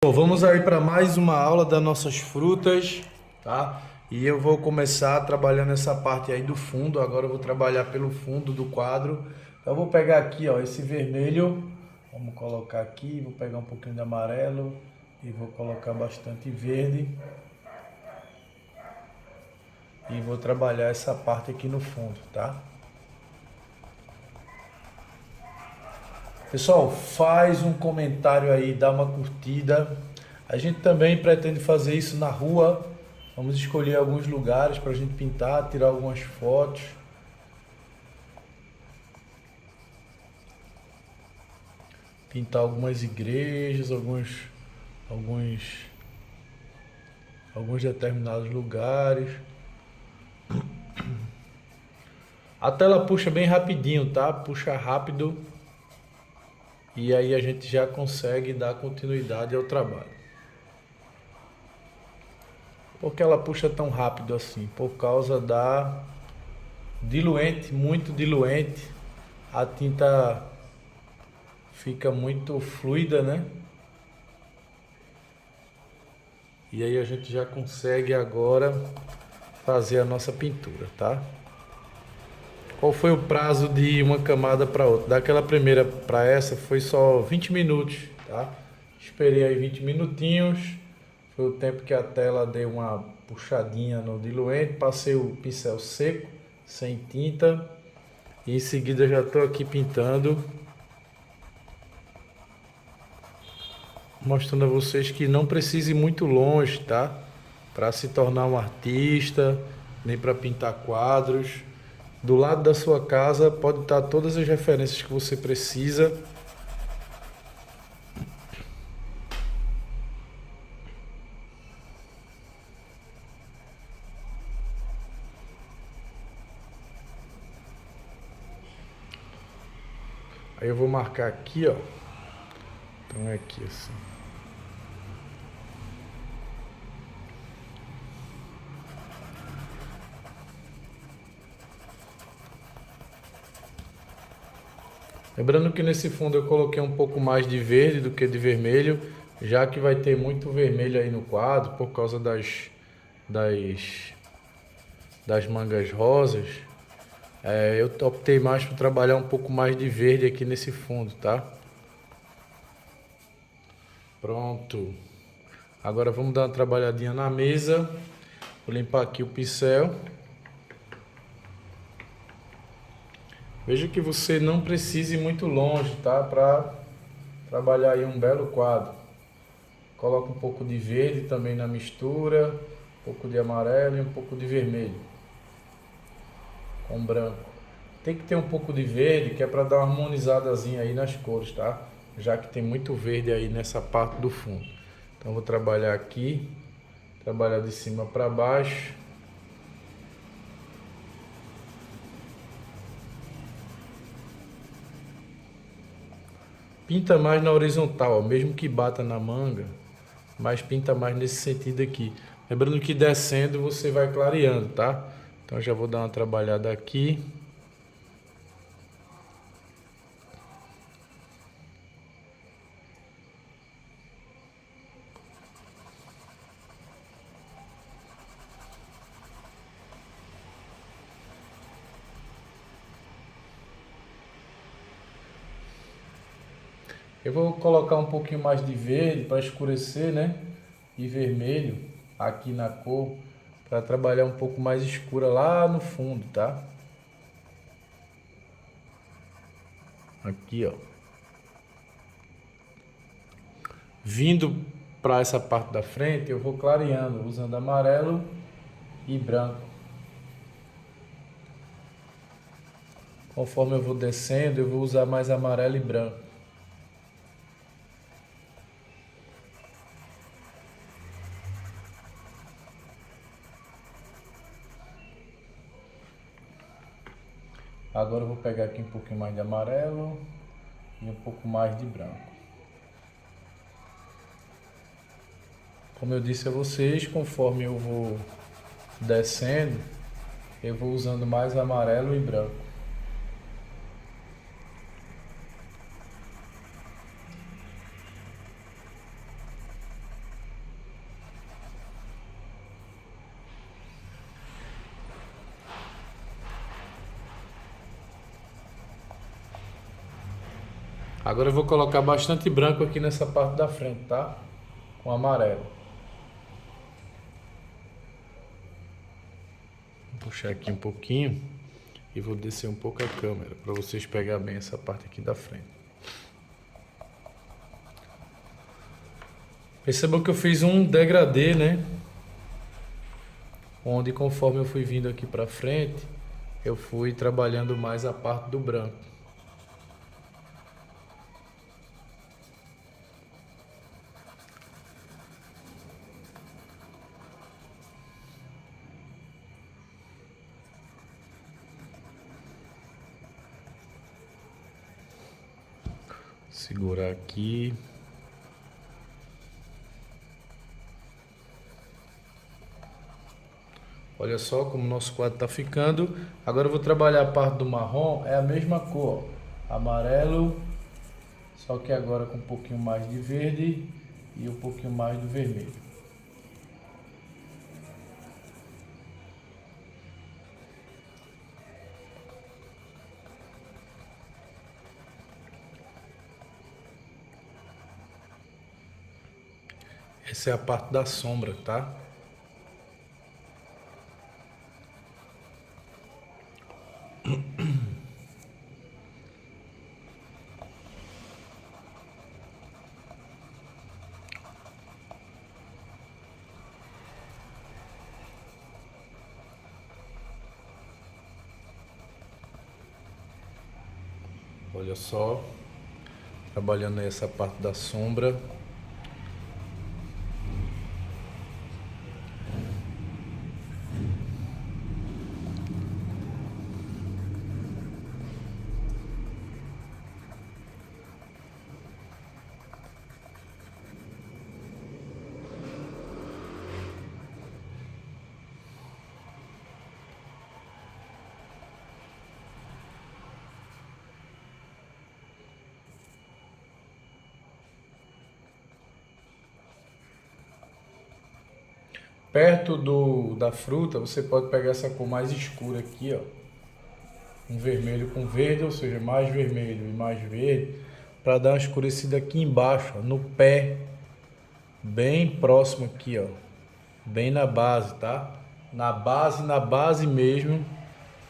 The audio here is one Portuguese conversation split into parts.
Pessoal, vamos aí para mais uma aula das nossas frutas, tá? E eu vou começar trabalhando essa parte aí do fundo. Agora eu vou trabalhar pelo fundo do quadro. Então eu vou pegar aqui, ó, esse vermelho. Vamos colocar aqui, vou pegar um pouquinho de amarelo e vou colocar bastante verde. E vou trabalhar essa parte aqui no fundo, tá? Pessoal, faz um comentário aí, dá uma curtida. A gente também pretende fazer isso na rua. Vamos escolher alguns lugares para a gente pintar, tirar algumas fotos. Pintar algumas igrejas, alguns, alguns determinados lugares. A tela puxa bem rapidinho, tá? Puxa rápido. E aí a gente já consegue dar continuidade ao trabalho. Por que ela puxa tão rápido assim? Por causa da diluente, muito diluente. A tinta fica muito fluida, né? E aí a gente já consegue agora fazer a nossa pintura, tá? Qual foi o prazo de uma camada para outra? Daquela primeira para essa foi só 20 minutos, tá? Esperei aí 20 minutinhos. Foi o tempo que a tela deu uma puxadinha no diluente. Passei o pincel seco, sem tinta. E em seguida já estou aqui pintando. Mostrando a vocês que não precisa ir muito longe, tá? Para se tornar um artista, nem para pintar quadros. Do lado da sua casa pode estar todas as referências que você precisa. Aí eu vou marcar aqui, ó. Então é aqui assim. Lembrando que nesse fundo eu coloquei um pouco mais de verde do que de vermelho, já que vai ter muito vermelho aí no quadro por causa das mangas rosas. Eu optei mais por trabalhar um pouco mais de verde aqui nesse fundo, tá? Pronto. Agora vamos dar uma trabalhadinha na mesa. Vou limpar aqui o pincel. Veja que você não precise ir muito longe, tá? Para trabalhar aí um belo quadro. Coloca um pouco de verde também na mistura, um pouco de amarelo e um pouco de vermelho com branco. Tem que ter um pouco de verde, que é para dar uma harmonizadazinha aí nas cores, tá? Já que tem muito verde aí nessa parte do fundo. Então vou trabalhar aqui, trabalhar de cima para baixo. Pinta mais na horizontal, ó, mesmo que bata na manga, mas pinta mais nesse sentido aqui. Lembrando que descendo você vai clareando, tá? Então já vou dar uma trabalhada aqui. Eu vou colocar um pouquinho mais de verde para escurecer, né? E vermelho aqui na cor, para trabalhar um pouco mais escura lá no fundo, tá? Aqui, ó. Vindo para essa parte da frente, eu vou clareando usando amarelo e branco. Conforme eu vou descendo, eu vou usar mais amarelo e branco. Agora eu vou pegar aqui um pouquinho mais de amarelo e um pouco mais de branco. Como eu disse a vocês, conforme eu vou descendo, eu vou usando mais amarelo e branco. Agora eu vou colocar bastante branco aqui nessa parte da frente, tá? Com amarelo. Vou puxar aqui um pouquinho e vou descer um pouco a câmera para vocês pegarem bem essa parte aqui da frente. Percebam que eu fiz um degradê, né? Onde conforme eu fui vindo aqui para frente, eu fui trabalhando mais a parte do branco. Segurar aqui. Olha só como o nosso quadro está ficando. Agora eu vou trabalhar a parte do marrom, é a mesma cor, amarelo, só que agora com um pouquinho mais de verde e um pouquinho mais do vermelho. Essa é a parte da sombra, tá? Olha só, trabalhando aí essa parte da sombra. Perto da fruta, você pode pegar essa cor mais escura aqui, ó. Um vermelho com verde, ou seja, mais vermelho e mais verde, para dar uma escurecida aqui embaixo, ó, no pé, bem próximo aqui, ó. Bem na base, tá? Na base mesmo,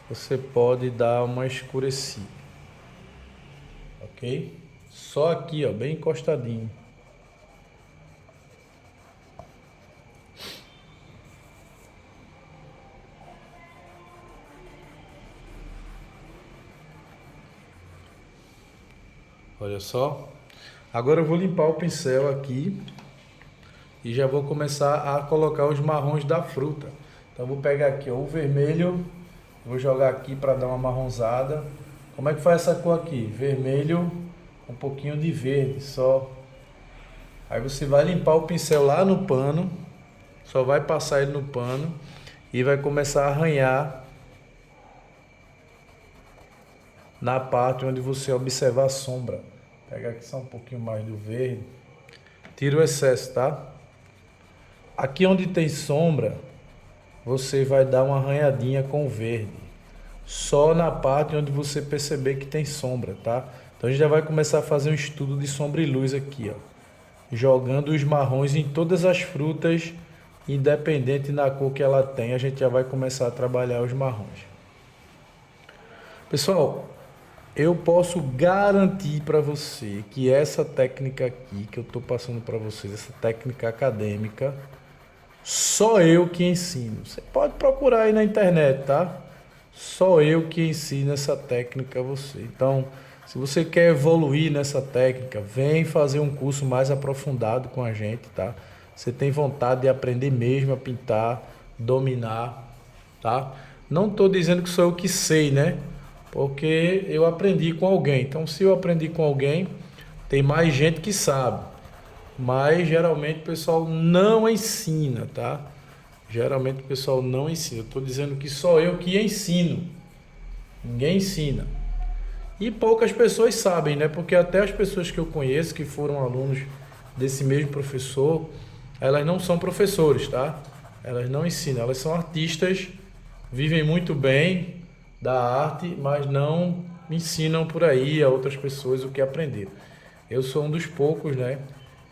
você pode dar uma escurecida. Ok? Só aqui, ó, bem encostadinho. Olha só. Agora eu vou limpar o pincel aqui e já vou começar a colocar os marrons da fruta. Então eu vou pegar aqui, ó, o vermelho, vou jogar aqui para dar uma marronzada. Como é que faz essa cor aqui? Vermelho, um pouquinho de verde só. Aí você vai limpar o pincel lá no pano, só vai passar ele no pano e vai começar a arranhar na parte onde você observar a sombra. Pega aqui só um pouquinho mais do verde. Tira o excesso, tá? Aqui onde tem sombra, você vai dar uma arranhadinha com o verde. Só na parte onde você perceber que tem sombra, tá? Então a gente já vai começar a fazer um estudo de sombra e luz aqui, ó. Jogando os marrons em todas as frutas, independente da cor que ela tem, a gente já vai começar a trabalhar os marrons. Pessoal, eu posso garantir para você que essa técnica aqui que eu estou passando para vocês, essa técnica acadêmica, só eu que ensino. Você pode procurar aí na internet, tá? Só eu que ensino essa técnica a você. Então, se você quer evoluir nessa técnica, vem fazer um curso mais aprofundado com a gente, tá? Você tem vontade de aprender mesmo a pintar, dominar, tá? Não estou dizendo que sou eu que sei, né? Porque eu aprendi com alguém. Então, se eu aprendi com alguém, tem mais gente que sabe. Mas geralmente o pessoal não ensina, tá? Geralmente o pessoal não ensina. Eu estou dizendo que só eu que ensino. Ninguém ensina. E poucas pessoas sabem, né? Porque até as pessoas que eu conheço, que foram alunos desse mesmo professor, elas não são professores, tá? Elas não ensinam. Elas são artistas, vivem muito bem da arte, mas não ensinam por aí a outras pessoas o que aprenderam. eu sou um dos poucos, né,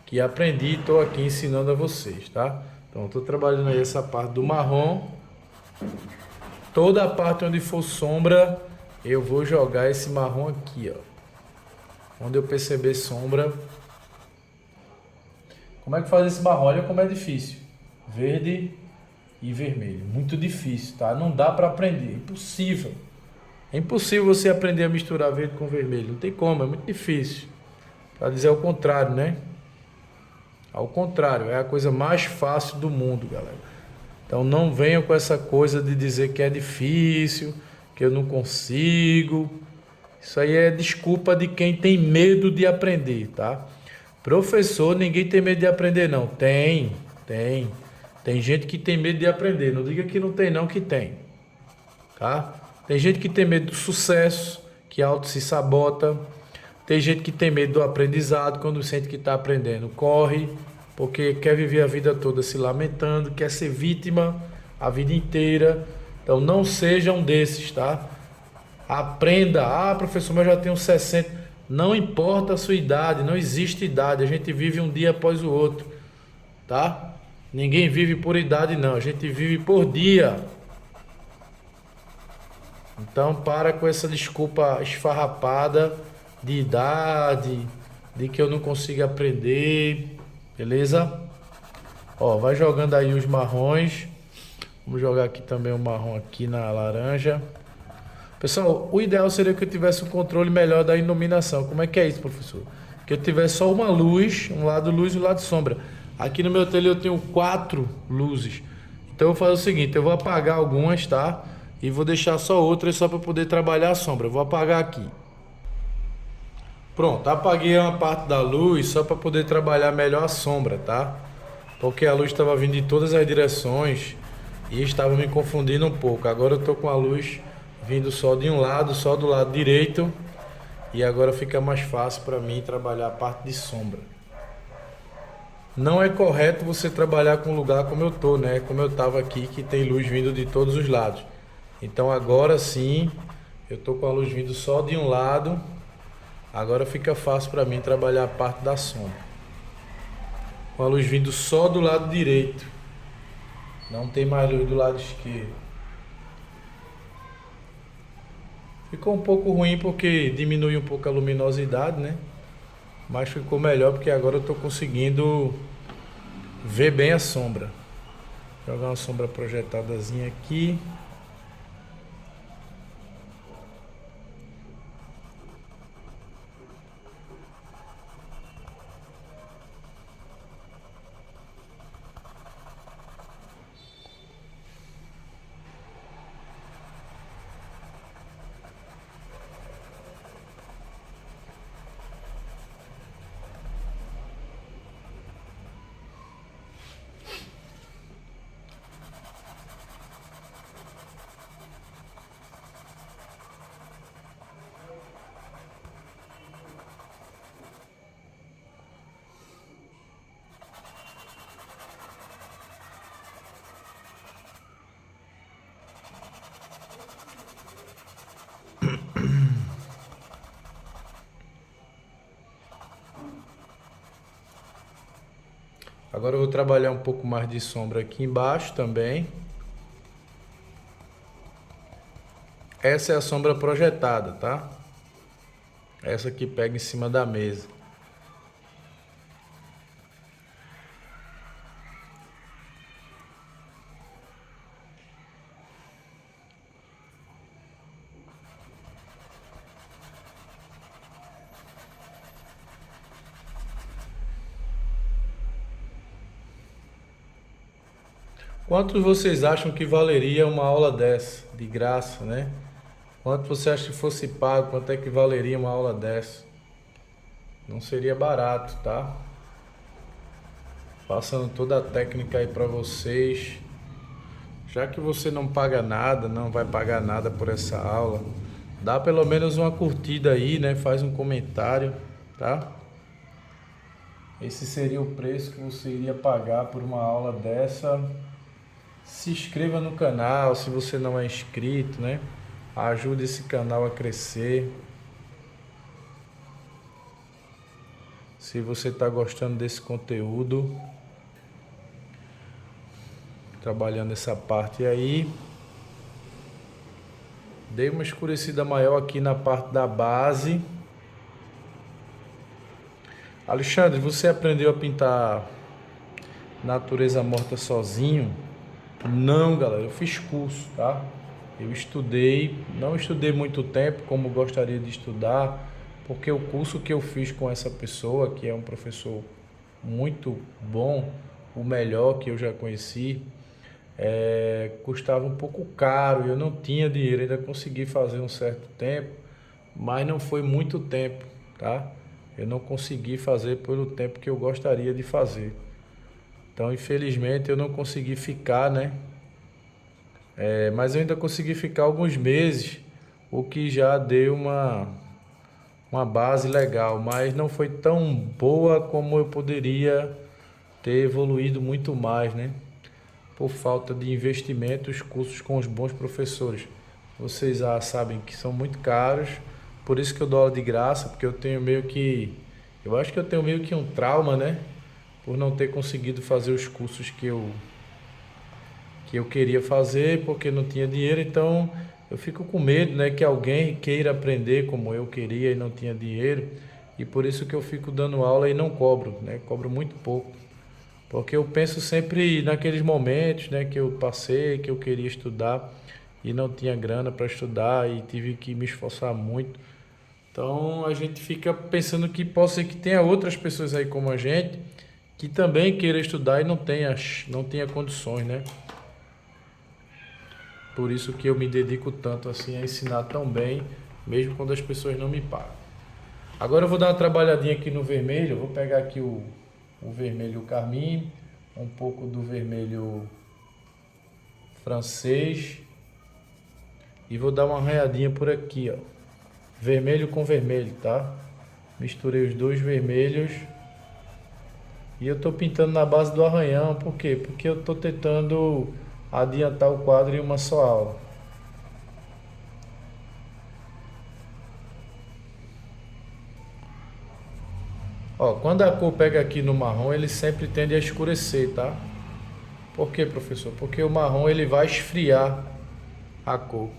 que aprendi e estou aqui ensinando a vocês, tá? Então, estou trabalhando aí essa parte do marrom. Toda a parte onde for sombra, eu vou jogar esse marrom aqui, ó. Onde eu perceber sombra. Como é que faz esse marrom? Olha como é difícil. Verde e vermelho. Muito difícil, tá? Não dá para aprender. Impossível. É impossível você aprender a misturar verde com vermelho. Não tem como, é muito difícil. Para dizer ao contrário, né? Ao contrário, é a coisa mais fácil do mundo, galera. Então não venham com essa coisa de dizer que é difícil, que eu não consigo. Isso aí é desculpa de quem tem medo de aprender, tá? Professor, ninguém tem medo de aprender, não. Tem. Tem gente que tem medo de aprender. Não diga que não tem, não, que tem. Tá? Tem gente que tem medo do sucesso, que auto se sabota. Tem gente que tem medo do aprendizado, quando sente que está aprendendo, corre, porque quer viver a vida toda se lamentando, quer ser vítima a vida inteira. Então não sejam desses, tá? Aprenda. Ah, professor, mas eu já tenho 60. Não importa a sua idade, não existe idade. A gente vive um dia após o outro, tá? Ninguém vive por idade, não. A gente vive por dia. Então para com essa desculpa esfarrapada de idade, de que eu não consigo aprender, beleza? Ó, vai jogando aí os marrons. Vamos jogar aqui também o marrom aqui na laranja. Pessoal, o ideal seria que eu tivesse um controle melhor da iluminação. Como é que é isso, professor? Que eu tivesse só uma luz, um lado luz e um lado sombra. Aqui no meu ateliê eu tenho 4 luzes. Então eu vou fazer o seguinte, eu vou apagar algumas, tá? E vou deixar só outras só para poder trabalhar a sombra. Eu vou apagar aqui. Pronto, apaguei uma parte da luz só para poder trabalhar melhor a sombra, tá? Porque a luz estava vindo de todas as direções e estava me confundindo um pouco. Agora eu tô com a luz vindo só de um lado, só do lado direito, e agora fica mais fácil para mim trabalhar a parte de sombra. Não é correto você trabalhar com um lugar como eu tô, né? Como eu tava aqui, que tem luz vindo de todos os lados. Então agora sim, eu tô com a luz vindo só de um lado. Agora fica fácil para mim trabalhar a parte da sombra. Com a luz vindo só do lado direito. Não tem mais luz do lado esquerdo. Ficou um pouco ruim porque diminui um pouco a luminosidade, né? Mas ficou melhor porque agora eu estou conseguindo ver bem a sombra. Vou jogar uma sombra projetadazinha aqui. Agora eu vou trabalhar um pouco mais de sombra aqui embaixo também. Essa é a sombra projetada, tá? Essa que pega em cima da mesa. Quantos vocês acham que valeria uma aula dessa, de graça, né? Quanto você acha que fosse pago, quanto é que valeria uma aula dessa? Não seria barato, tá? Passando toda a técnica aí pra vocês. Já que você não paga nada, não vai pagar nada por essa aula, dá pelo menos uma curtida aí, né? Faz um comentário, tá? Esse seria o preço que você iria pagar por uma aula dessa. Se inscreva no canal se você não é inscrito, né? Ajude esse canal a crescer. Se você está gostando desse conteúdo, trabalhando essa parte aí. Dei uma escurecida maior aqui na parte da base. Alexandre, você aprendeu a pintar natureza morta sozinho? Não, galera, eu fiz curso, tá? Eu estudei, não estudei muito tempo como gostaria de estudar, porque o curso que eu fiz com essa pessoa, que é um professor muito bom, o melhor que eu já conheci, custava um pouco caro, eu não tinha dinheiro, ainda consegui fazer um certo tempo, mas não foi muito tempo, tá? Eu não consegui fazer pelo tempo que eu gostaria de fazer. Então, infelizmente, eu não consegui ficar, né? Mas eu ainda consegui ficar alguns meses, o que já deu uma base legal, mas não foi tão boa como eu poderia ter evoluído muito mais, né? Por falta de investimento, os cursos com os bons professores. Vocês já sabem que são muito caros, por isso que eu dou aula de graça, porque eu acho que eu tenho meio que um trauma, né? Por não ter conseguido fazer os cursos que eu queria fazer, porque não tinha dinheiro, então eu fico com medo, né, que alguém queira aprender como eu queria e não tinha dinheiro, e por isso que eu fico dando aula e não cobro, né? Cobro muito pouco. Porque eu penso sempre naqueles momentos, né, que eu passei, que eu queria estudar e não tinha grana para estudar e tive que me esforçar muito. Então a gente fica pensando que pode ser que tenha outras pessoas aí como a gente que também queira estudar e não tenha condições, né? Por isso que eu me dedico tanto assim a ensinar tão bem, mesmo quando as pessoas não me pagam. Agora eu vou dar uma trabalhadinha aqui no vermelho, eu vou pegar aqui o vermelho carmim, um pouco do vermelho francês e vou dar uma arranhadinha por aqui, ó. Vermelho com vermelho, tá? Misturei os dois vermelhos e eu tô pintando na base do arranhão, por quê? Porque eu tô tentando adiantar o quadro em uma só aula. Ó, quando a cor pega aqui no marrom, ele sempre tende a escurecer, tá? Por quê, professor? Porque o marrom ele vai esfriar a cor.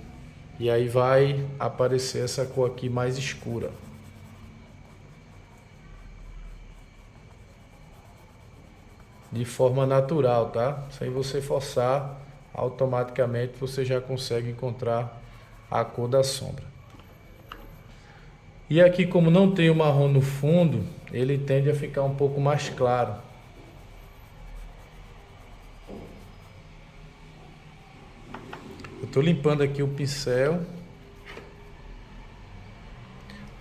E aí vai aparecer essa cor aqui mais escura. De forma natural, tá? Sem você forçar, automaticamente você já consegue encontrar a cor da sombra. E aqui, como não tem o marrom no fundo, ele tende a ficar um pouco mais claro. Eu estou limpando aqui o pincel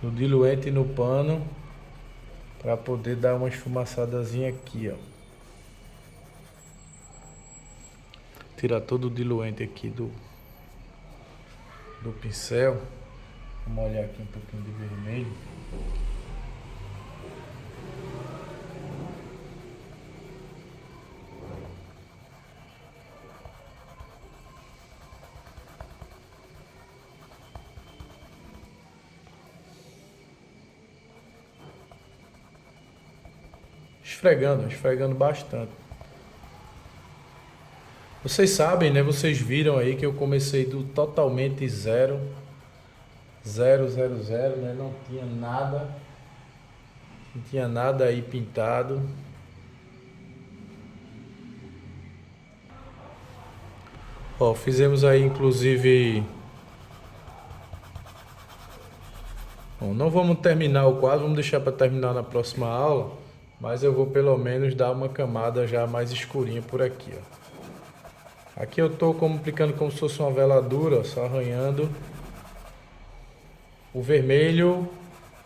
no diluente e no pano para poder dar uma esfumaçadazinha aqui, ó. Tirar todo o diluente aqui do pincel. Vamos molhar aqui um pouquinho de vermelho. Esfregando bastante. Vocês sabem, né? Vocês viram aí que eu comecei do totalmente zero, zero, né? Não tinha nada aí pintado. Ó, fizemos aí inclusive. Bom, não vamos terminar o quadro, vamos deixar para terminar na próxima aula, mas eu vou pelo menos dar uma camada já mais escurinha por aqui, ó. Aqui eu tô aplicando como se fosse uma veladura, ó, só arranhando o vermelho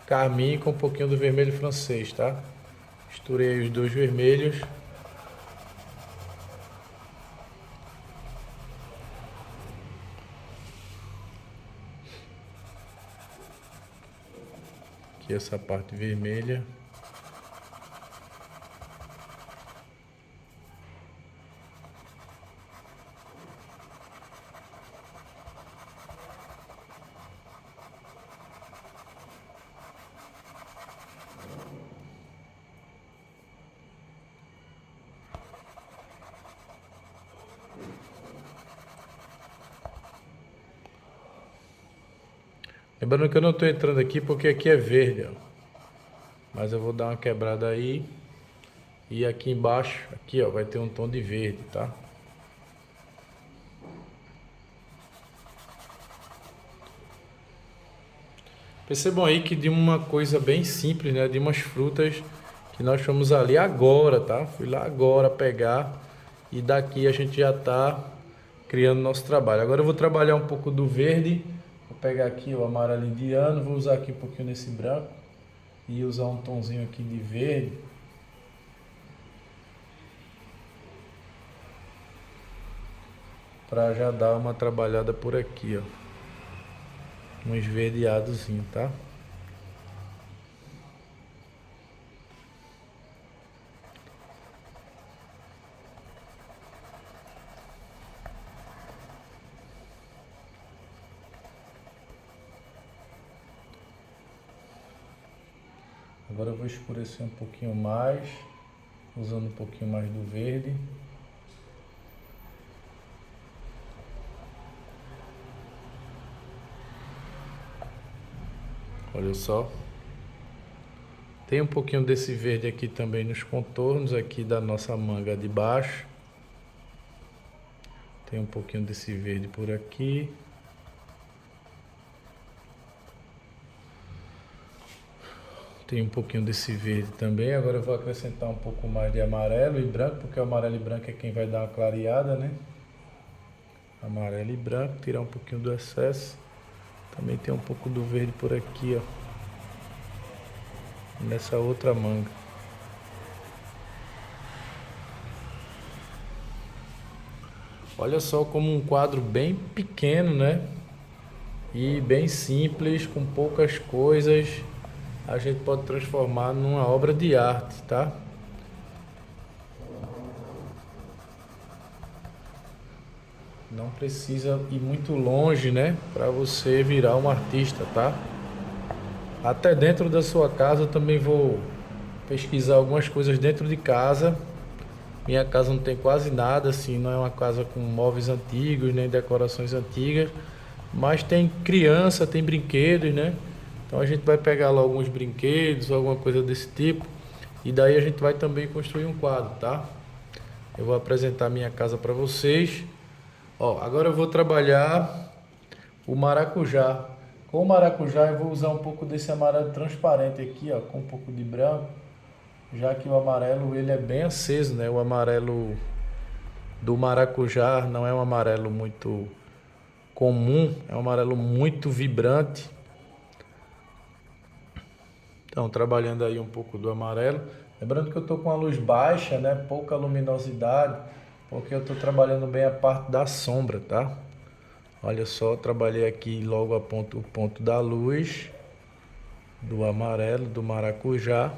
carmim com um pouquinho do vermelho francês, tá? Misturei os dois vermelhos. Aqui essa parte vermelha. Lembrando que eu não estou entrando aqui porque aqui é verde, ó. Mas eu vou dar uma quebrada aí. E aqui embaixo, aqui ó, vai ter um tom de verde, tá? Percebam aí que de uma coisa bem simples, né? De umas frutas que nós fomos ali agora, tá? Fui lá agora pegar e daqui a gente já tá criando nosso trabalho. Agora eu vou trabalhar um pouco do verde. Vou pegar aqui o amarelo indiano, vou usar aqui um pouquinho nesse branco e usar um tonzinho aqui de verde. Para já dar uma trabalhada por aqui, ó. Um esverdeadozinho, tá? Agora eu vou escurecer um pouquinho mais, usando um pouquinho mais do verde. Olha só. Tem um pouquinho desse verde aqui também nos contornos aqui da nossa manga de baixo. Tem um pouquinho desse verde por aqui. Tem um pouquinho desse verde também. Agora eu vou acrescentar um pouco mais de amarelo e branco, porque o amarelo e branco é quem vai dar uma clareada, né? Amarelo e branco, tirar um pouquinho do excesso. Também tem um pouco do verde por aqui, ó. Nessa outra manga. Olha só como um quadro bem pequeno, né? E bem simples, com poucas coisas, a gente pode transformar numa obra de arte, tá? Não precisa ir muito longe, né? Para você virar um artista, tá? Até dentro da sua casa eu também vou pesquisar algumas coisas dentro de casa. Minha casa não tem quase nada, assim, não é uma casa com móveis antigos, nem decorações antigas, mas tem criança, tem brinquedos, né? Então a gente vai pegar lá alguns brinquedos, alguma coisa desse tipo, e daí a gente vai também construir um quadro, tá? Eu vou apresentar minha casa para vocês. Ó, agora eu vou trabalhar o maracujá. Com o maracujá eu vou usar um pouco desse amarelo transparente aqui, ó, com um pouco de branco, já que o amarelo ele é bem aceso, né? O amarelo do maracujá não é um amarelo muito comum, é um amarelo muito vibrante. Então, trabalhando aí um pouco do amarelo. Lembrando que eu estou com a luz baixa, né? Pouca luminosidade, porque eu estou trabalhando bem a parte da sombra, tá? Olha só, trabalhei aqui logo o ponto da luz, do amarelo, do maracujá.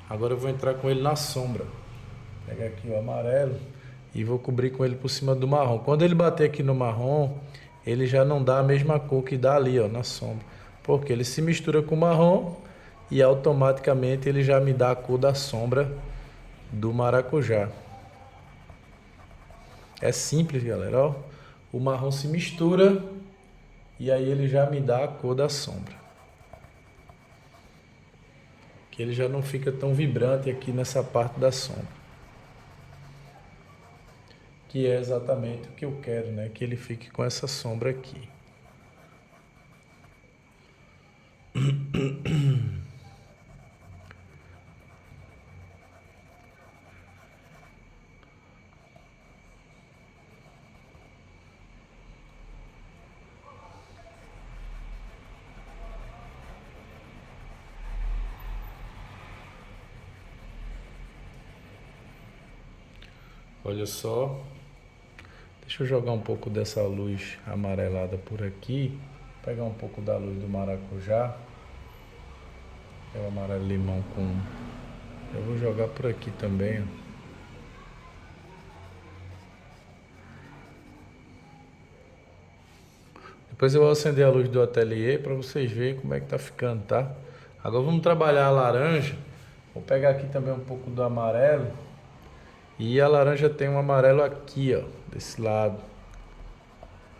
Agora eu vou entrar com ele na sombra. Pegar aqui o amarelo e vou cobrir com ele por cima do marrom. Quando ele bater aqui no marrom, ele já não dá a mesma cor que dá ali, ó, na sombra. Porque ele se mistura com o marrom e automaticamente ele já me dá a cor da sombra do maracujá. É simples, galera, ó. O marrom se mistura e aí ele já me dá a cor da sombra. Que ele já não fica tão vibrante aqui nessa parte da sombra. Que é exatamente o que eu quero, né? Que ele fique com essa sombra aqui. Olha só. Deixa eu jogar um pouco dessa luz amarelada por aqui. Pegar um pouco da luz do maracujá. É o amarelo limão com... Eu vou jogar por aqui também, ó. Depois eu vou acender a luz do ateliê para vocês verem como é que tá ficando, tá? Agora vamos trabalhar a laranja. Vou pegar aqui também um pouco do amarelo. E a laranja tem um amarelo aqui, ó, desse lado.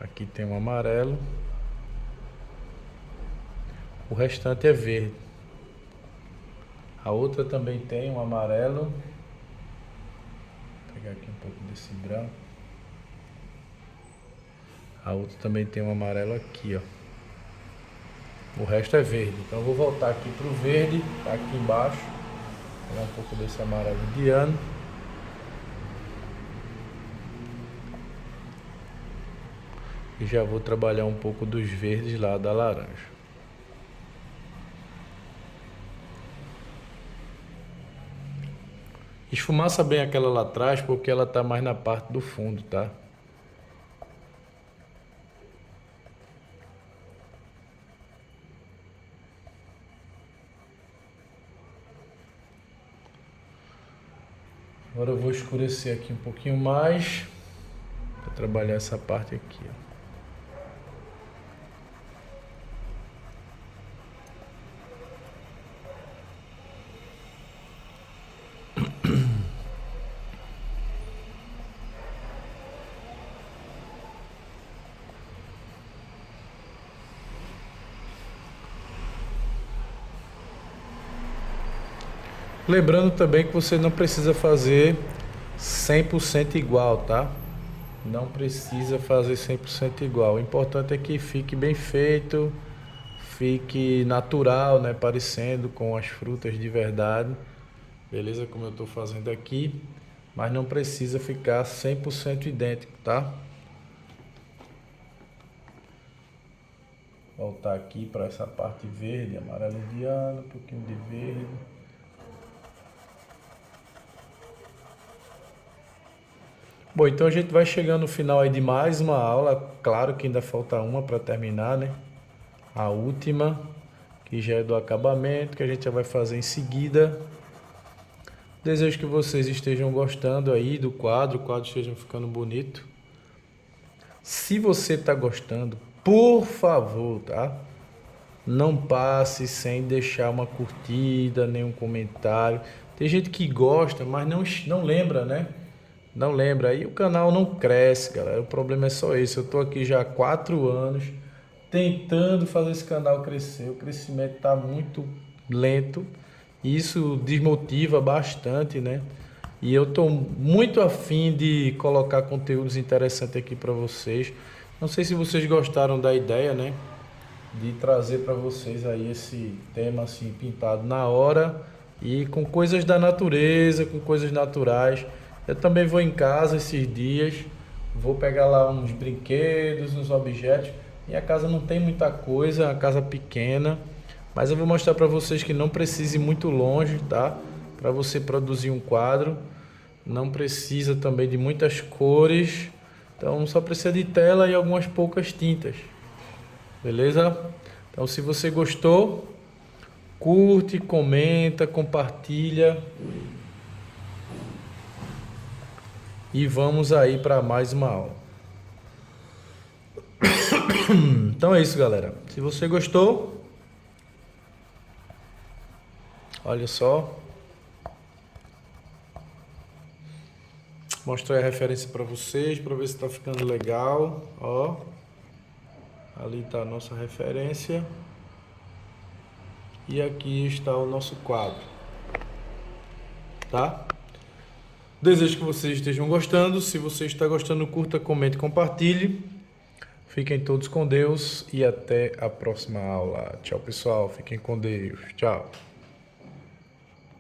Aqui tem um amarelo. O restante é verde. A outra também tem um amarelo. Vou pegar aqui um pouco desse branco. A outra também tem um amarelo aqui, ó. O resto é verde. Então eu vou voltar aqui pro verde, tá aqui embaixo. Pegar um pouco desse amarelo indiano. E já vou trabalhar um pouco dos verdes lá da laranja. Esfumaça bem aquela lá atrás, porque ela tá mais na parte do fundo, tá? Agora eu vou escurecer aqui um pouquinho mais para trabalhar essa parte aqui, ó. Lembrando também que você não precisa fazer 100% igual, tá? Não precisa fazer 100% igual. O importante é que fique bem feito, fique natural, né? Parecendo com as frutas de verdade. Beleza? Como eu estou fazendo aqui. Mas não precisa ficar 100% idêntico, tá? Voltar aqui para essa parte verde, amarelo indiano, um pouquinho de verde. Bom, então a gente vai chegando no final aí de mais uma aula. Claro que ainda falta uma para terminar, né? A última, que já é do acabamento, que a gente já vai fazer em seguida. Desejo que vocês estejam gostando aí do quadro, o quadro esteja ficando bonito. Se você está gostando, por favor, tá? Não passe sem deixar uma curtida, nenhum comentário. Tem gente que gosta, mas não lembra, né? Não lembra, aí o canal não cresce, galera. O problema é só esse. Eu tô aqui já há 4 anos tentando fazer esse canal crescer. O crescimento tá muito lento. E isso desmotiva bastante, né? E eu tô muito afim de colocar conteúdos interessantes aqui para vocês. Não sei se vocês gostaram da ideia, né? De trazer para vocês aí esse tema assim pintado na hora e com coisas da natureza, com coisas naturais. Eu também vou em casa esses dias, vou pegar lá uns brinquedos, uns objetos. Minha casa não tem muita coisa, é uma casa pequena, mas eu vou mostrar para vocês que não precisa ir muito longe, tá? Para você produzir um quadro, não precisa também de muitas cores, então só precisa de tela e algumas poucas tintas. Beleza? Então, se você gostou, curte, comenta, compartilha. E vamos aí para mais uma aula. Então é isso, galera. Se você gostou, olha só. Mostrei a referência para vocês, para ver se está ficando legal. Ó. Ali está a nossa referência. E aqui está o nosso quadro. Tá? Desejo que vocês estejam gostando. Se você está gostando, curta, comente, compartilhe. Fiquem todos com Deus e até a próxima aula. Tchau, pessoal. Fiquem com Deus. Tchau.